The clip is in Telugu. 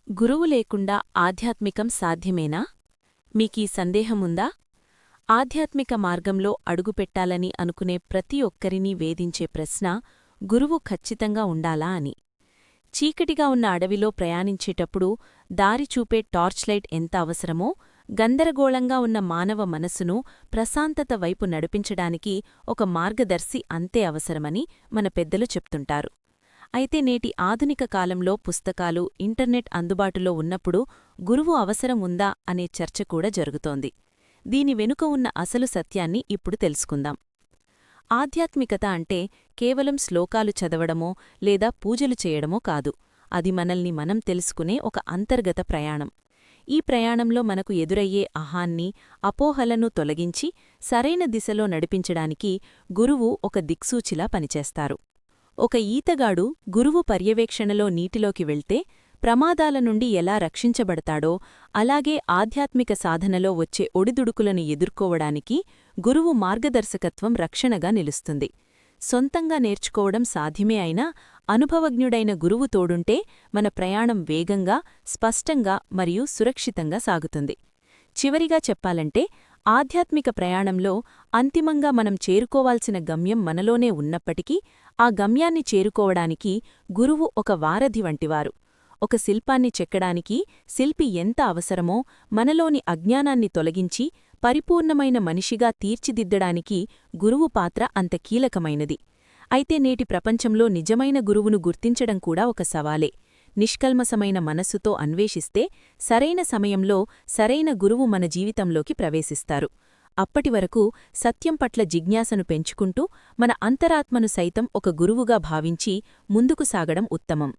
గురువు లేకుండా ఆధ్యాత్మికం సాధ్యమేనా? మీకీ సందేహముందా? ఆధ్యాత్మిక మార్గంలో అడుగుపెట్టాలని అనుకునే ప్రతి ఒక్కరినీ వేధించే ప్రశ్న గురువు ఖచ్చితంగా ఉండాలా అని. చీకటిగా ఉన్న అడవిలో ప్రయాణించేటప్పుడు దారి చూపే టార్చ్లైట్ ఎంత అవసరమో, గందరగోళంగా ఉన్న మానవ మనసును ప్రశాంతత వైపు నడిపించడానికి ఒక మార్గదర్శి అంతే అవసరమని మన పెద్దలు చెప్తుంటారు. అయితే నేటి ఆధునిక కాలంలో పుస్తకాలు, ఇంటర్నెట్ అందుబాటులో ఉన్నప్పుడు గురువు అవసరం ఉందా అనే చర్చ కూడా జరుగుతోంది. దీని వెనుక ఉన్న అసలు సత్యాన్ని ఇప్పుడు తెలుసుకుందాం. ఆధ్యాత్మికత అంటే కేవలం శ్లోకాలు చదవడమో లేదా పూజలు చేయడమో కాదు. అది మనల్ని మనం తెలుసుకునే ఒక అంతర్గత ప్రయాణం. ఈ ప్రయాణంలో మనకు ఎదురయ్యే అహాన్ని, అపోహలను తొలగించి సరైన దిశలో నడిపించడానికి గురువు ఒక దిక్సూచిలా పనిచేస్తారు. ఒక ఈతగాడు గురువు పర్యవేక్షణలో నీటిలోకి వెళ్తే ప్రమాదాల నుండి ఎలా రక్షించబడతాడో, అలాగే ఆధ్యాత్మిక సాధనలో వచ్చే ఒడిదుడుకులను ఎదుర్కోవడానికి గురువు మార్గదర్శకత్వం రక్షణగా నిలుస్తుంది. సొంతంగా నేర్చుకోవడం సాధ్యమే అయినా అనుభవజ్ఞుడైన గురువు తోడుంటే మన ప్రయాణం వేగంగా, స్పష్టంగా మరియు సురక్షితంగా సాగుతుంది. చివరిగా చెప్పాలంటే ఆధ్యాత్మిక ప్రయాణంలో అంతిమంగా మనం చేరుకోవాల్సిన గమ్యం మనలోనే ఉన్నప్పటికీ ఆ గమ్యాన్ని చేరుకోవడానికి గురువు ఒక వారధి వంటివారు. ఒక శిల్పాన్ని చెక్కడానికి శిల్పి ఎంత అవసరమో మనలోని అజ్ఞానాన్ని తొలగించి పరిపూర్ణమైన మనిషిగా తీర్చిదిద్దడానికి గురువు పాత్ర అంత కీలకమైనది. అయితే నేటి ప్రపంచంలో నిజమైన గురువును గుర్తించడం కూడా ఒక సవాలే. నిష్కల్మసమైన మనస్సుతో అన్వేషిస్తే సరైన సమయంలో సరైన గురువు మన జీవితంలోకి ప్రవేశిస్తారు. అప్పటివరకు సత్యం పట్ల జిజ్ఞాసను పెంచుకుంటూ మన అంతరాత్మను సైతం ఒక గురువుగా భావించి ముందుకు సాగడం ఉత్తమం.